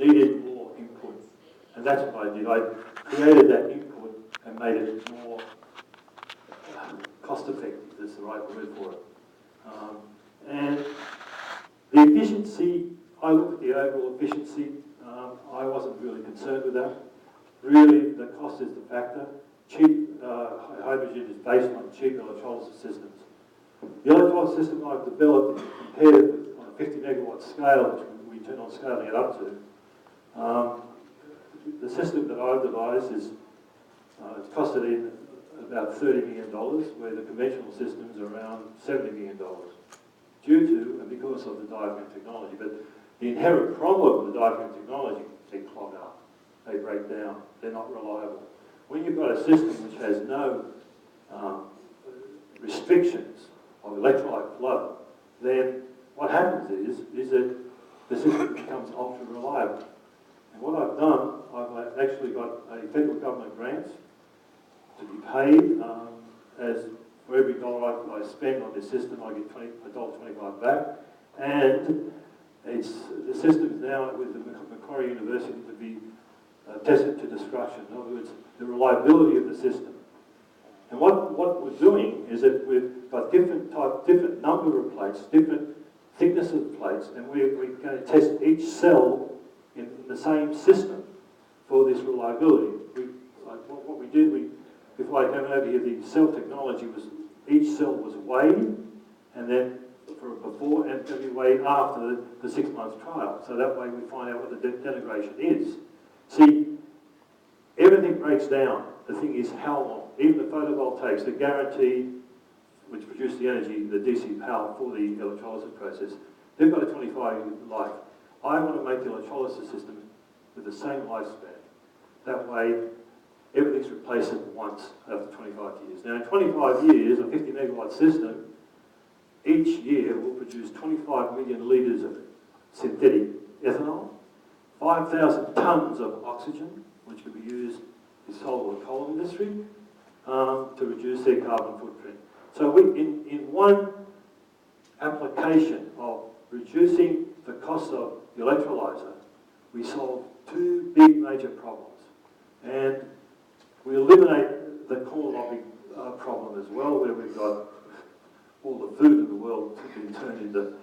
needed more input. And that's what I did. I created that input and made it more cost effective, is the right word for it. And the efficiency, I looked at the overall efficiency, I wasn't really concerned with that. Really, the cost is the factor. Cheap hydrogen is based on cheap electrolysis systems. The electrolysis system I've developed, compared with on a 50 megawatt scale, which we turn on scaling it up to, the system that I've devised is it's costed in about $30 million, where the conventional systems are around $70 million, due to and because of the diaphragm technology. But the inherent problem with the diaphragm technology, they clog up, they break down, they're not reliable. When you've got a system which has no restrictions of electrolyte flow, then what happens is that the system becomes ultra reliable. And what I've done, I've actually got a federal government grant to be paid as for every dollar I spend on this system, I get $1.25 back. And the system is now with the Macquarie University to be tested to destruction. In other words, the reliability of the system. And what we're doing is that we've got different number of plates, different thickness of plates, and we're going to test each cell in the same system for this reliability. What we did, before I came over here, the cell technology was, each cell was weighed, and then for before and to be weighed after the 6 months trial. So that way we find out what the denigration is. See, everything breaks down. The thing is how long. Even the photovoltaics, the guarantee, which produce the energy, the DC power for the electrolysis process, they've got a 25-year life. I want to make the electrolysis system with the same lifespan. That way, everything's replaceable once after 25 years. Now, in 25 years, a 50 megawatt system, each year will produce 25 million litres of synthetic ethanol, 5,000 tonnes of oxygen, which can be used in solar or coal industry, to reduce their carbon footprint. So in one application of reducing the cost of the electrolyzer, we solve two big major problems. And we eliminate the corn lobby problem as well, where we've got all the food in the world being turned into,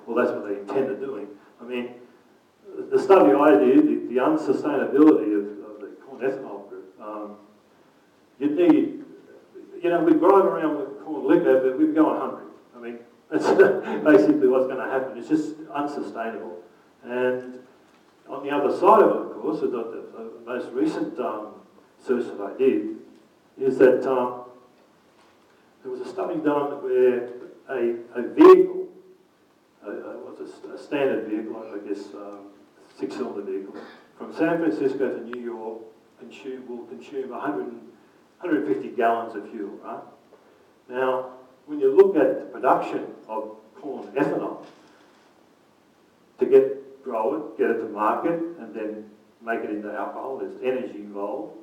well, that's what they intend on doing. I mean, the study I did, the unsustainability of the corn ethanol group, you need, we drive around with corn liquor, but we're going hungry. I mean, that's basically what's going to happen. It's just unsustainable. And on the other side of it, of course, the most recent search that I did, is that there was a study done where a vehicle, a standard vehicle, I guess 6-cylinder vehicle, from San Francisco to New York will consume 150 gallons of fuel, right? Now, when you look at the production of corn ethanol, to grow it, get it to market, and then make it into alcohol, there's energy involved.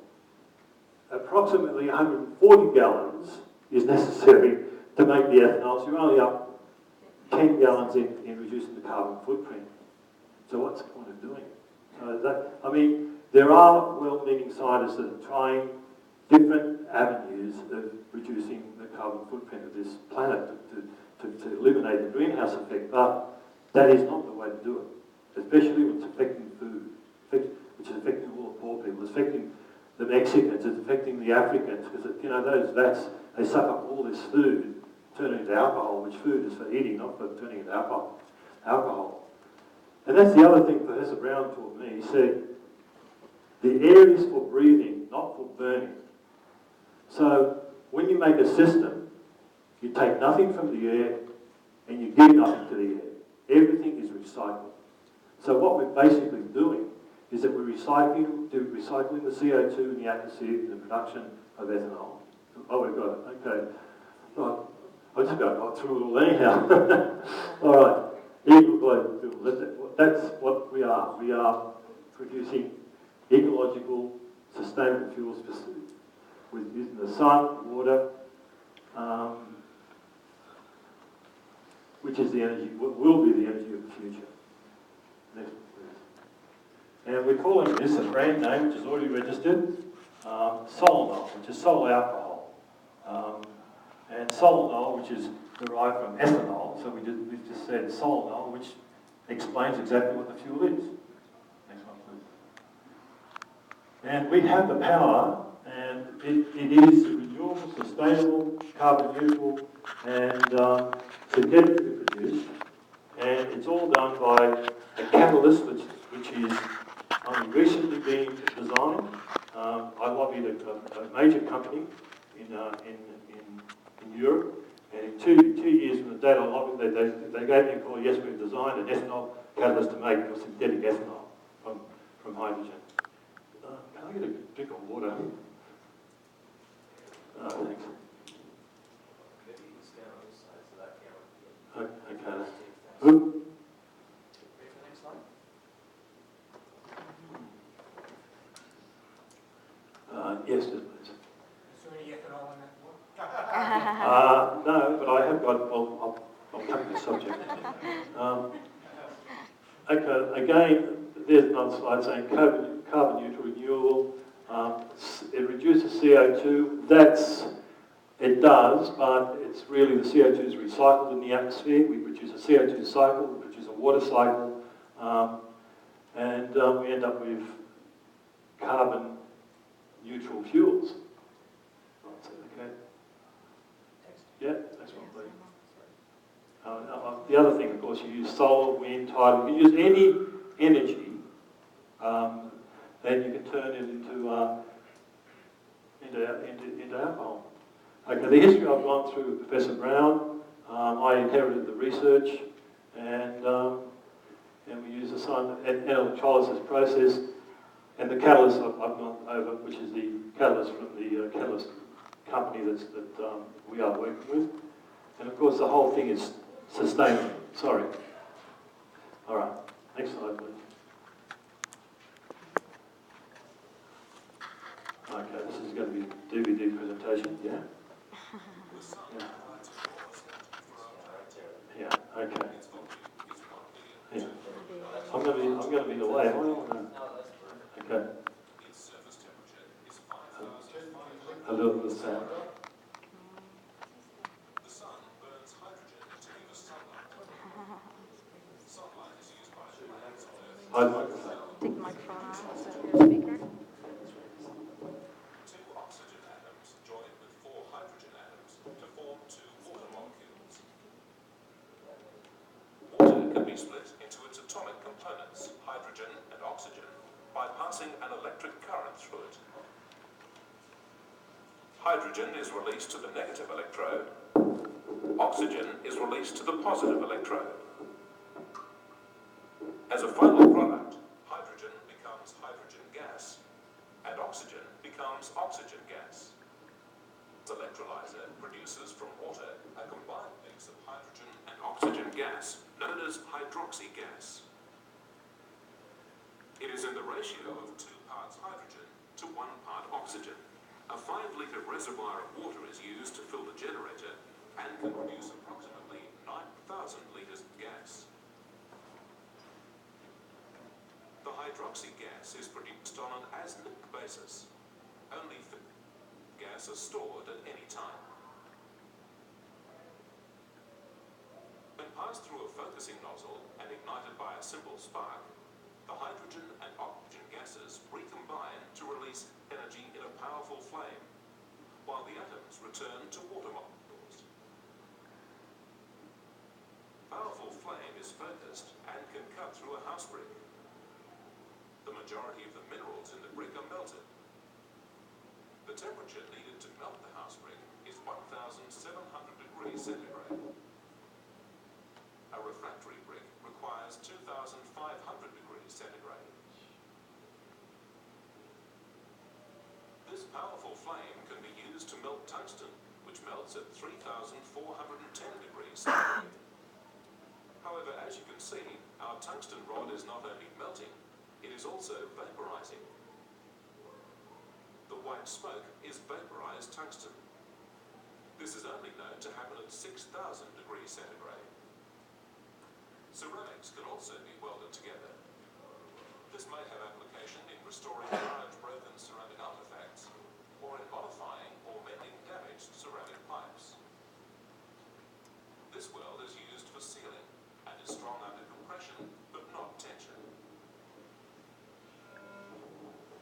Approximately 140 gallons is necessary to make the ethanol, so you're only up 10 gallons in reducing the carbon footprint. So what's the point of doing it? I mean, there are well-meaning scientists that are trying different avenues of reducing the carbon footprint of this planet to eliminate the greenhouse effect, but that is not the way to do it, especially when it's affecting food, which is affecting all the poor people, it's affecting the Mexicans, it's affecting the Africans, because those vats, they suck up all this food, turn it into alcohol, which food is for eating, not for turning into alcohol. And that's the other thing Professor Brown taught me. He said, the air is for breathing, not for burning. So when you make a system, you take nothing from the air and you give nothing to the air. Everything is recycled. So what we're basically doing is that we're recycling the CO2 in the atmosphere in the production of ethanol. Oh, we've got it. Okay. Right. I've just got through it all anyhow. All right. Equal global fuel. That's what we are. We are producing ecological, sustainable fuels with using the sun, water, which is the energy, will be the energy of the future. Next, please. And we're calling this a brand name, which is already registered, Solanol, which is sol alcohol. And Solanol, which is derived from ethanol, so we've just said Solanol, which explains exactly what the fuel is. Next one, please. And we have the power, and it is renewable, sustainable, carbon neutral, and synthetically produced. And it's all done by a catalyst which is only recently being designed. I lobbied a major company in Europe, and in two years from the date I lobbied, they gave me a call. Yes, we've designed an ethanol catalyst to make synthetic ethanol from hydrogen. Can I get a drink of water? Thanks. Okay. Good. Yes, please. Is there any ethanol in that water? No, but I have got, well, I'll cover the subject. Okay, again, there's another slide saying carbon neutral, renewable. It reduces CO2. It does, but it's really the CO2 is recycled in the atmosphere. We produce a CO2 cycle, we produce a water cycle, and we end up with carbon neutral fuels. Okay. Yeah, that's one thing. The other thing, of course, you use solar, wind, tidal. You use any energy, then you can turn it into alcohol. Okay, the history I've gone through with Professor Brown. I inherited the research, and we use the electrolysis process. And the catalyst I've gone over, which is the catalyst from the catalyst company that we are working with. And of course the whole thing is sustainable. Sorry. All right, next slide please. Okay, this is going to be a DVD presentation, yeah? Yeah, okay. Yeah. I'm going to be away, am I? Okay. A little bit of sound. The sun burns hydrogen to give us sunlight. Sunlight is used by plants on Earth. Take the microphone off so your speaker. Two oxygen atoms join with four hydrogen atoms to form two water molecules. Water can be split into its atomic components, hydrogen and oxygen, by passing an electric current through it. Hydrogen is released to the negative electrode. Oxygen is released to the positive electrode. As a final product, hydrogen becomes hydrogen gas, and oxygen becomes oxygen gas. The electrolyzer produces from water a combined mix of hydrogen and oxygen gas, known as hydroxy gas. It is in the ratio of 2 parts hydrogen to 1 part oxygen. A 5-litre reservoir of water is used to fill the generator and can produce approximately 9,000 litres of gas. The hydroxy gas is produced on an as-needed basis. Only gas is stored at any time. When passed through a focusing nozzle and ignited by a simple spark, the hydrogen and oxygen gases recombine to release energy in a powerful flame, while the atoms return to water molecules. Powerful flame is focused and can cut through a house brick. The majority of the minerals in the brick are melted. The temperature needed to melt the house brick is 1,700 degrees centigrade. A refractory brick requires 2,500 degrees centigrade. This powerful flame can be used to melt tungsten, which melts at 3,410 degrees centigrade. However, as you can see, our tungsten rod is not only melting, it is also vaporizing. The white smoke is vaporized tungsten. This is only known to happen at 6,000 degrees centigrade. Ceramics can also be welded together. This may have applications application in restoring large broken ceramic artifacts, or in modifying or mending damaged ceramic pipes. This weld is used for sealing and is strong under compression but not tension.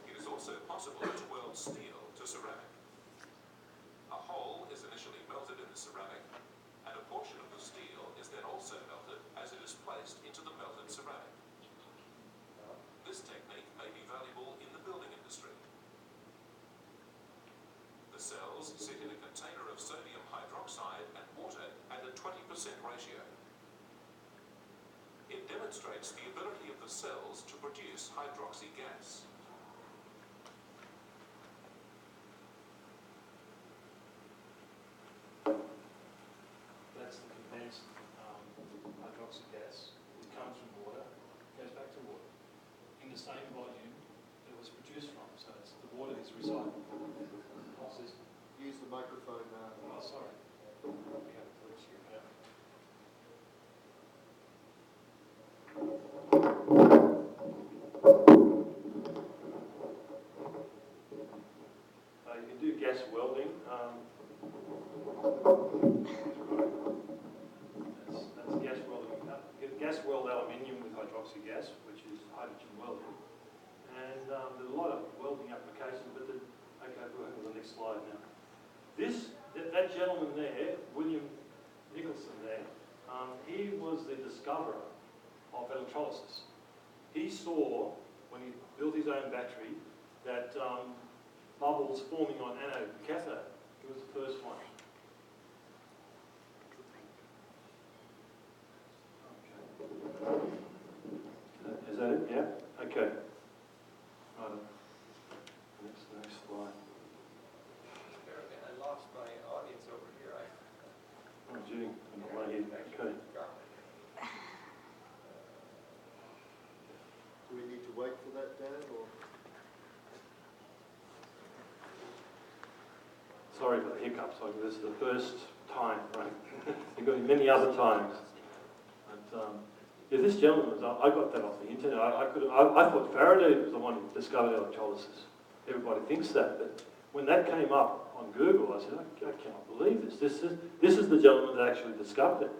It is also possible to weld steel to ceramic. A hole is initially melted in the ceramic, and a portion of the steel is then also melted as it is placed into the melted ceramic. This technique may be valuable in the building industry. The cells sit in a container of sodium hydroxide and water at a 20% ratio. It demonstrates the ability of the cells to produce hydroxy gas. That's the condensed hydroxy gas. It comes from water, goes back to water in the same volume that it was produced from. So the water is recycled. Use the microphone now. Oh, sorry. We have a glitch here. Yeah. You can do gas welding. That's gas welding. You can gas weld aluminium with hydroxy gas, which is hydrogen welding. And there's a lot of welding applications, but okay, we'll go to the next slide now. That gentleman there, William Nicholson there, he was the discoverer of electrolysis. He saw, when he built his own battery, that bubbles forming on anode and cathode. He was the first one. Okay. Is that it? Yeah? Okay. Right. Next slide. I lost my audience over here. Oh, gee. Right here. Okay. Do we need to wait for that, Dan, or? Sorry for the hiccups. This is the first time, right? There have been many other times. But, yeah, this gentleman, I got that off the internet. I thought Faraday was the one who discovered electrolysis. Everybody thinks that, but when that came up on Google, I said, I cannot believe this. This is the gentleman that actually discovered it.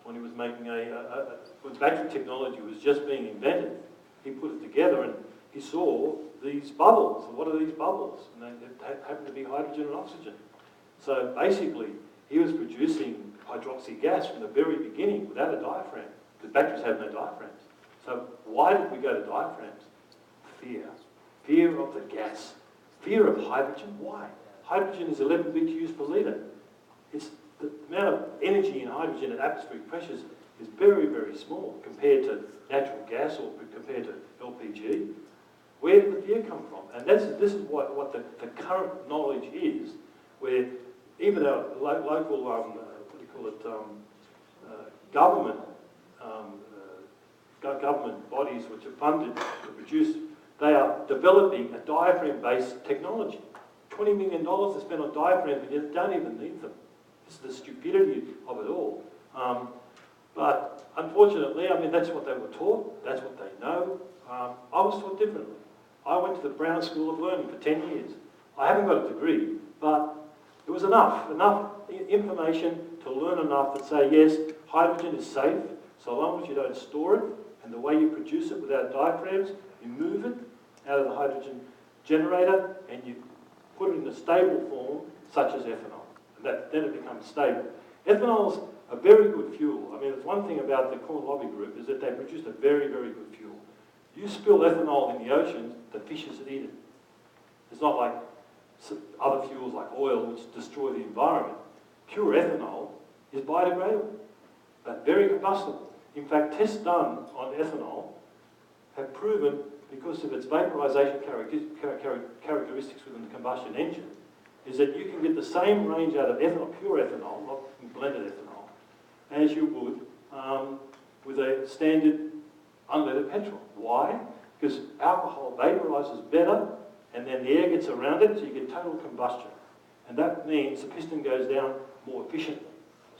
When he was making when battery technology was just being invented, he put it together and he saw these bubbles. And what are these bubbles? And they happen to be hydrogen and oxygen. So basically, he was producing hydroxy gas from the very beginning without a diaphragm, because batteries have no diaphragms. So why did we go to diaphragms? Fear. Fear of the gas. Fear of hydrogen. Why? Hydrogen is 11 BTUs per litre. It's the amount of energy in hydrogen at atmospheric pressures is very, very small compared to natural gas or compared to LPG. Where did the fear come from? And this is what the current knowledge is, where even our local, government bodies which are funded to produce, they are developing a diaphragm-based technology. $20 million is spent on diaphragms, but you don't even need them. This is the stupidity of it all. But unfortunately, I mean, that's what they were taught, that's what they know. I was taught differently. I went to the Brown School of Learning for 10 years. I haven't got a degree, but it was enough information to learn enough that say, yes, hydrogen is safe, so long as you don't store it, and the way you produce it without diaphragms, you move it out of the hydrogen generator, and you put it in a stable form, such as ethanol. And then it becomes stable. Ethanol is a very good fuel. I mean, there's one thing about the Corn Lobby Group is that they produced a very, very good fuel. You spill ethanol in the ocean, the fishes eat it. It's not like other fuels like oil, which destroy the environment. Pure ethanol is biodegradable, but very combustible. In fact, tests done on ethanol have proven, because of its vaporization characteristics within the combustion engine, is that you can get the same range out of ethanol, pure ethanol, not blended ethanol, as you would with a standard unleaded petrol. Why? Because alcohol vaporizes better, and then the air gets around it, so you get total combustion. And that means the piston goes down more efficiently.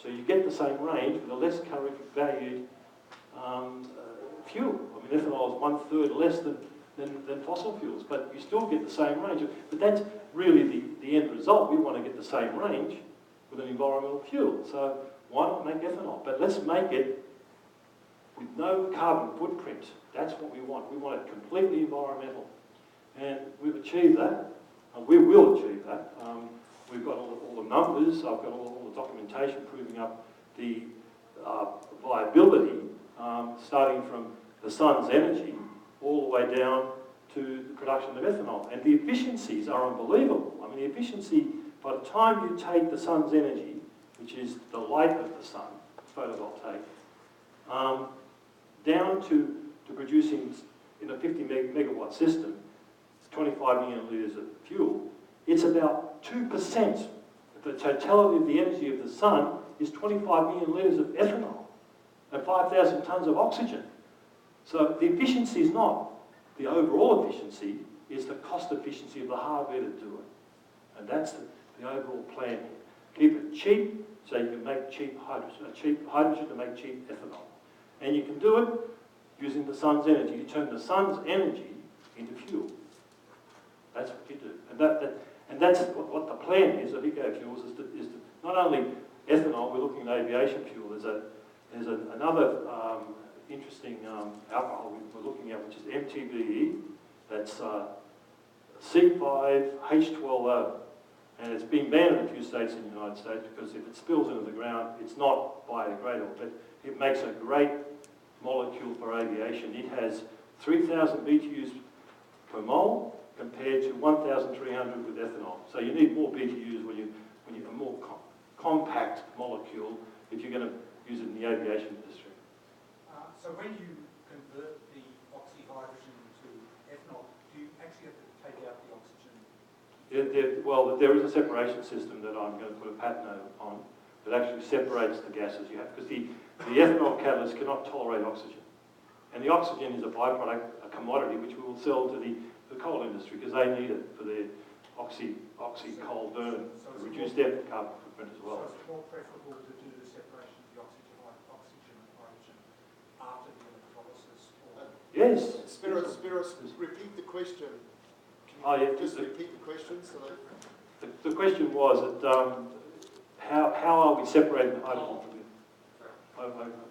So you get the same range with a less calorific valued fuel. I mean, ethanol is 1/3 less than fossil fuels, but you still get the same range. But that's really the end result. We want to get the same range with an environmental fuel. So why not make ethanol? But let's make it with no carbon footprint. That's what we want. We want it completely environmental. And we've achieved that. We will achieve that. We've got all the numbers. I've got all the documentation proving up the viability, starting from the sun's energy all the way down to the production of ethanol. And the efficiencies are unbelievable. I mean, the efficiency, by the time you take the sun's energy, which is the light of the sun, photovoltaic, down to producing in a 50 megawatt system, 25 million litres of fuel, it's about 2%. The totality of the energy of the sun is 25 million litres of ethanol and 5,000 tonnes of oxygen. So the efficiency is not the overall efficiency, it's the cost efficiency of the hardware to do it. And that's the overall plan here. Keep it cheap so you can make cheap hydrogen to make cheap ethanol. And you can do it using the sun's energy. You turn the sun's energy into fuel. That's what you do. And that's what the plan is of EcoFuels, is to not only ethanol, we're looking at aviation fuel. There's another interesting alcohol we're looking at, which is MTBE. That's C5H12O. And it's been banned in a few states in the United States because if it spills into the ground, it's not biodegradable. But it makes a great molecule for aviation. It has 3,000 BTUs per mole compared to 1,300 with ethanol. So you need more BTUs when you a more compact molecule if you're going to use it in the aviation industry. So when you convert the oxy-hydrogen to ethanol, do you actually have to take out the oxygen? Well, there is a separation system that I'm going to put a patent on that actually separates the gases you have, because the ethanol catalyst cannot tolerate oxygen. And the oxygen is a byproduct, a commodity, which we will sell to the coal industry because they need it for their oxy coal burn to reduce their carbon footprint as well. So it's more preferable to do the separation of the oxygen and hydrogen after the electrolysis? Or Yes. Spiros, repeat the question. Oh, yeah. Just repeat the question so that... The question was that how are we separating the hydrogen from it?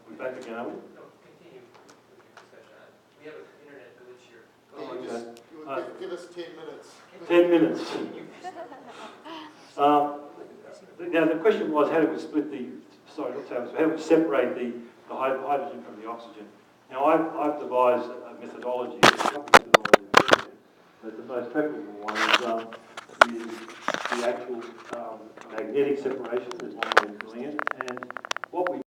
We're back again, are we? No, continue with your discussion. We have an internet glitch here. Oh, okay. Give us 10 minutes. 10 minutes. Now the question was, how do we split how do we separate the hydrogen from the oxygen? Now I've devised a methodology, but the most preferable one is the actual magnetic separation. There's one way of doing it, and what we